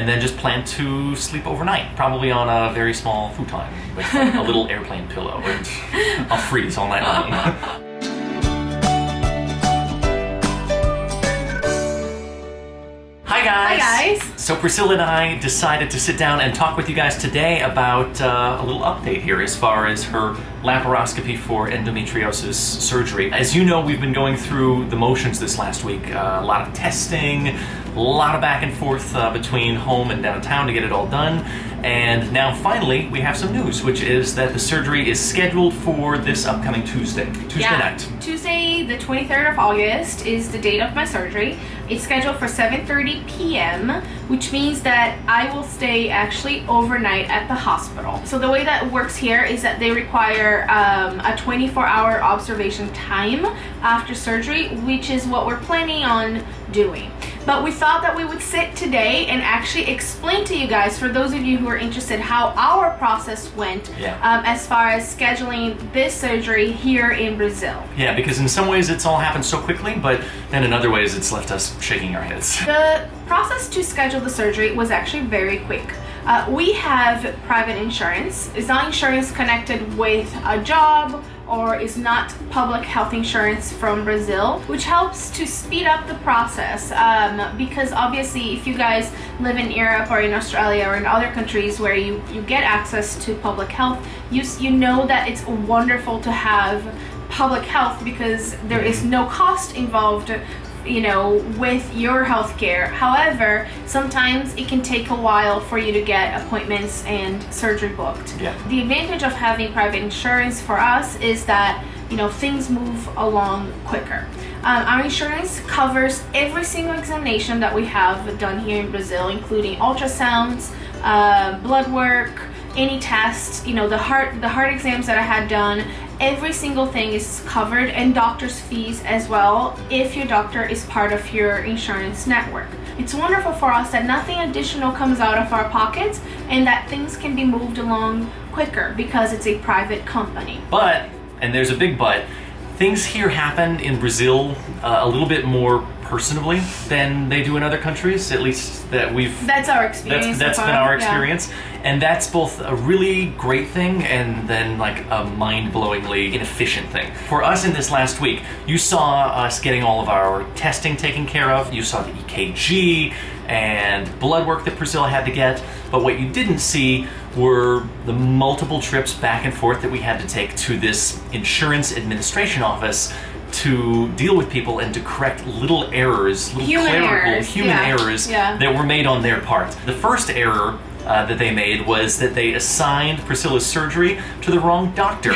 and then just plan to sleep overnight, probably on a very small futon with a little airplane pillow, and I'll freeze all night long. Hi guys! Hi guys! So Priscilla and I decided to sit down and talk with you guys today about a little update here as far as her laparoscopy for endometriosis surgery. As you know, we've been going through the motions this last week. A lot of testing, a lot of back and forth between home and downtown to get it all done. And now finally we have some news, which is that the surgery is scheduled for this upcoming Tuesday night. Tuesday the 23rd of August is the date of my surgery. It's scheduled for 7:30 p.m., which means that I will stay actually overnight at the hospital. So the way that it works here is that they require a 24-hour observation time after surgery, which is what we're planning on doing. But we thought that we would sit today and actually explain to you guys, for those of you who are interested, how our process went as far as scheduling this surgery here in Brazil. Yeah, because in some ways it's all happened so quickly, but then in other ways it's left us shaking our heads. The process to schedule the surgery was actually very quick. We have private insurance. It's not insurance connected with a job or is not public health insurance from Brazil, which helps to speed up the process because obviously if you guys live in Europe or in Australia or in other countries where you get access to public health, you know that it's wonderful to have public health because there is no cost involved, you know, with your healthcare. However, sometimes it can take a while for you to get appointments and surgery booked. Yeah. The advantage of having private insurance for us is that, you know, things move along quicker. Our insurance covers every single examination that we have done here in Brazil, including ultrasounds, blood work, any tests, you know, the heart exams that I had done. Every single thing is covered, and doctor's fees as well if your doctor is part of your insurance network. It's wonderful for us that nothing additional comes out of our pockets and that things can be moved along quicker because it's a private company. But, and there's a big but, things here happen in Brazil a little bit more personally than they do in other countries, at least that we've... That's our experience. That's been our experience. Yeah. And that's both a really great thing and then like a mind-blowingly inefficient thing. For us in this last week, you saw us getting all of our testing taken care of. You saw the EKG and blood work that Priscilla had to get. But what you didn't see were the multiple trips back and forth that we had to take to this insurance administration office to deal with people and to correct little errors, little clerical human errors that were made on their part. The first error that they made was that they assigned Priscilla's surgery to the wrong doctor.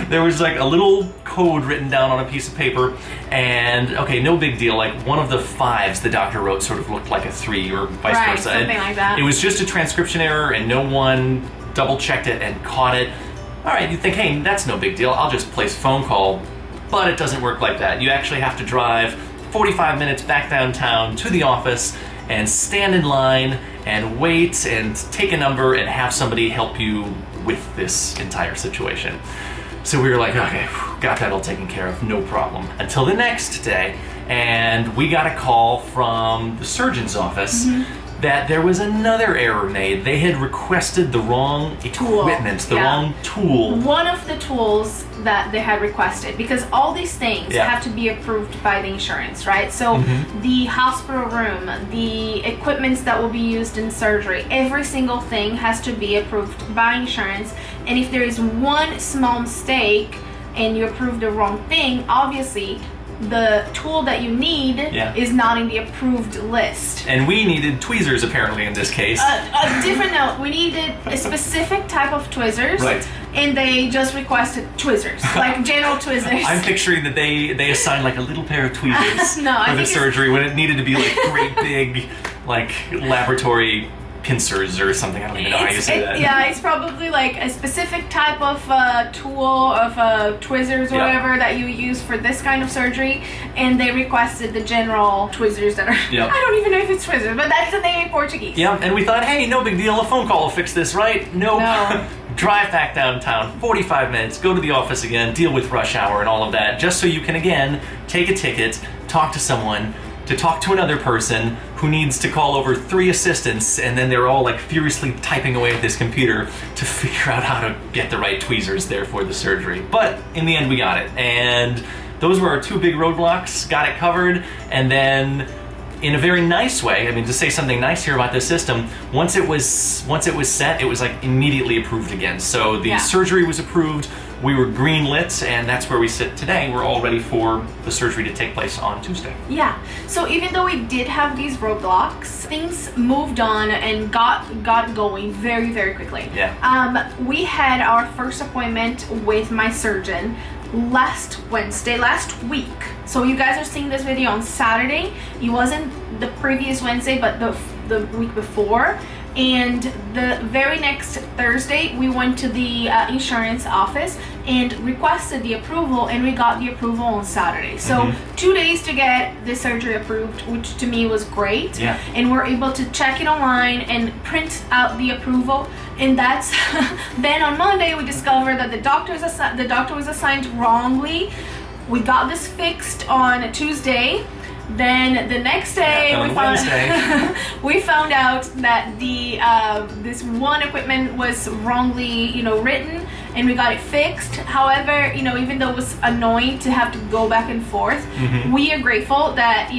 There was like a little code written down on a piece of paper, and okay, no big deal, like one of the 5s the doctor wrote sort of looked like a 3 or vice versa. Something like that. It was just a transcription error and no one double checked it and caught it. All right, you think, hey, that's no big deal, I'll just place a phone call. But it doesn't work like that. You actually have to drive 45 minutes back downtown to the office and stand in line and wait and take a number and have somebody help you with this entire situation. So we were like, okay, got that all taken care of, no problem. Until the next day, and we got a call from the surgeon's office that there was another error made. They had requested the wrong equipment, the wrong tool. One of the tools that they had requested, because all these things have to be approved by the insurance, right? So the hospital room, the equipments that will be used in surgery, every single thing has to be approved by insurance. And if there is one small mistake and you approve the wrong thing, obviously the tool that you need is not in the approved list. And we needed tweezers apparently in this case. A different note, we needed a specific type of tweezers. Right. And they just requested tweezers, like general tweezers. I'm picturing that they assigned like a little pair of tweezers for the surgery when it needed to be like great big like laboratory pincers or something. I don't even know how you say that. Yeah, it's probably like a specific type of tool of tweezers or whatever that you use for this kind of surgery, and they requested the general tweezers that are, I don't even know if it's tweezers, but that's the name in Portuguese. Yeah, and we thought, hey, no big deal, a phone call will fix this, right? Nope. No. Drive back downtown, 45 minutes, go to the office again, deal with rush hour and all of that, just so you can again take a ticket, talk to someone, to talk to another person who needs to call over 3 assistants, and then they're all like furiously typing away at this computer to figure out how to get the right tweezers there for the surgery. But in the end, we got it. And those were our 2 big roadblocks, got it covered, and then in a very nice way, I mean, to say something nice here about this system, once it was set, it was like immediately approved again. So the surgery was approved, we were green lit, and that's where we sit today. We're all ready for the surgery to take place on Tuesday. Yeah, so even though we did have these roadblocks, things moved on and got going very, very quickly. Yeah. We had our first appointment with my surgeon last Wednesday, last week. So you guys are seeing this video on Saturday. It wasn't the previous Wednesday, but the week before. And the very next Thursday, we went to the insurance office and requested the approval, and we got the approval on Saturday. So 2 days to get the surgery approved, which to me was great. Yeah. And we're able to check it online and print out the approval. And that's then on Monday we discovered that the doctor was assigned wrongly. We got this fixed on Tuesday. Then the next day, we found out that this one equipment was wrongly, written, and we got it fixed. However, even though it was annoying to have to go back and forth, we are grateful that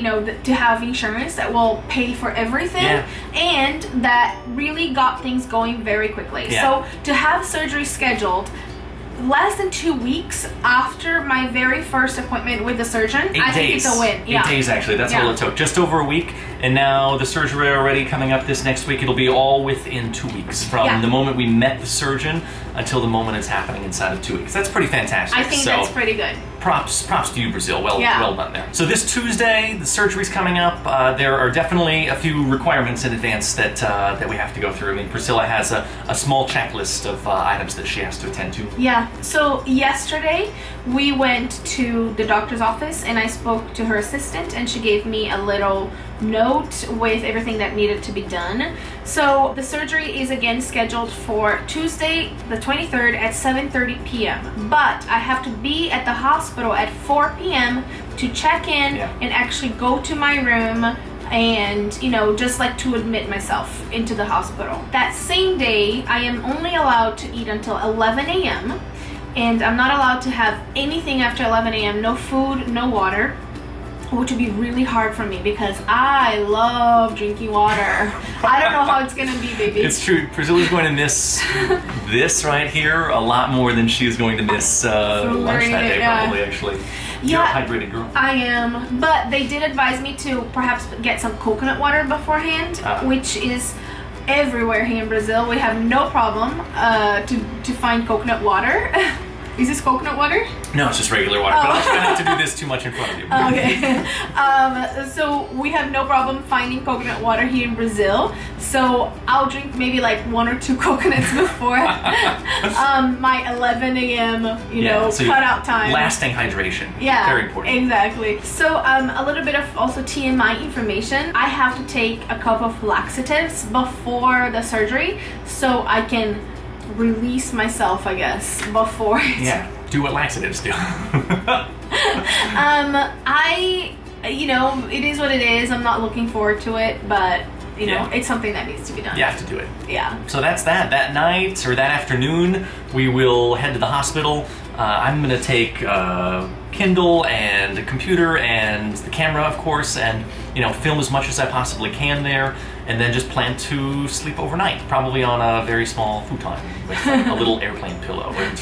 to have insurance that will pay for everything, and that really got things going very quickly. So to have surgery scheduled less than 2 weeks after my very first appointment with the surgeon, I think it's a win. 8 days actually, that's all it took. Just over a week, and now the surgery already coming up this next week. It'll be all within 2 weeks from the moment we met the surgeon until the moment it's happening inside of 2 weeks. That's pretty fantastic. I think that's pretty good. Props to you, Brazil. Well done there. So this Tuesday, the surgery's coming up. There are definitely a few requirements in advance that we have to go through. I mean, Priscilla has a small checklist of items that she has to attend to. Yeah. So yesterday we went to the doctor's office and I spoke to her assistant, and she gave me a little note with everything that needed to be done. So the surgery is again scheduled for Tuesday the 23rd at 7:30 p.m. But I have to be at the hospital at 4 p.m. to check in and actually go to my room and just like to admit myself into the hospital. That same day I am only allowed to eat until 11 a.m. and I'm not allowed to have anything after 11 a.m. No food, no water, which would be really hard for me because I love drinking water. I don't know how it's gonna be, baby. It's true. Priscilla's going to miss this right here a lot more than she's going to miss lunch that day, probably, actually. You're a hydrated girl. I am, but they did advise me to perhaps get some coconut water beforehand, which is everywhere here in Brazil. We have no problem to find coconut water. Is this coconut water? No, it's just regular water, but I'll try not to do this too much in front of you. Okay. So we have no problem finding coconut water here in Brazil. So I'll drink maybe like 1 or 2 coconuts before my 11 a.m. cutout time. Lasting hydration. Yeah. Very important. Exactly. So a little bit of also TMI information. I have to take a cup of laxatives before the surgery so I can release myself, I guess, before it. Yeah, do what laxatives do. It is what it is. I'm not looking forward to it, but it's something that needs to be done. You have to do it. Yeah. So that's that. That night or that afternoon, we will head to the hospital. I'm gonna take Kindle and a computer and the camera, of course, and film as much as I possibly can there, and then just plan to sleep overnight, probably on a very small futon with a little airplane pillow, and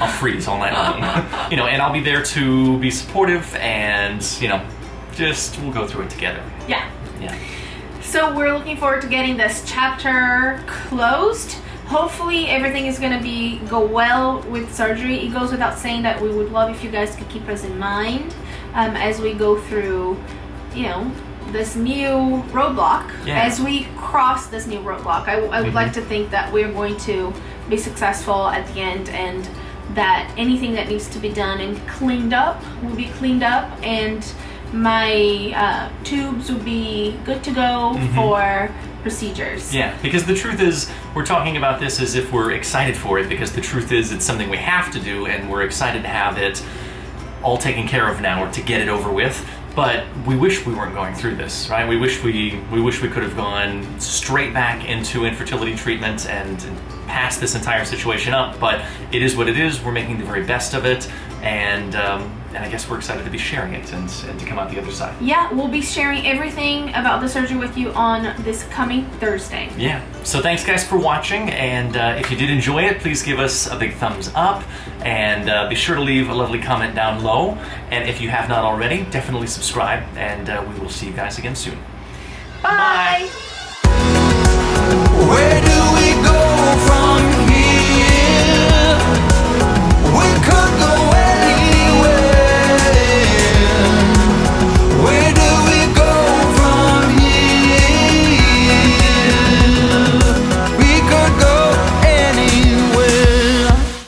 I'll freeze all night long. And I'll be there to be supportive, and just we'll go through it together. Yeah. Yeah. So we're looking forward to getting this chapter closed. Hopefully everything is going to go well with surgery. It goes without saying that we would love if you guys could keep us in mind as we go through, this new roadblock. Yeah. As we cross this new roadblock, I would like to think that we're going to be successful at the end, and that anything that needs to be done and cleaned up will be cleaned up, and my tubes will be good to go for procedures. Yeah, because the truth is, we're talking about this as if we're excited for it, because the truth is it's something we have to do, and we're excited to have it all taken care of now, or to get it over with. But we wish we weren't going through this, right? We wish we could have gone straight back into infertility treatment and passed this entire situation up. But it is what it is. We're making the very best of it, and I guess we're excited to be sharing it and to come out the other side. Yeah, we'll be sharing everything about the surgery with you on this coming Thursday. Yeah. So thanks, guys, for watching. And if you did enjoy it, please give us a big thumbs up. And be sure to leave a lovely comment down low. And if you have not already, definitely subscribe. And we will see you guys again soon. Bye. Bye.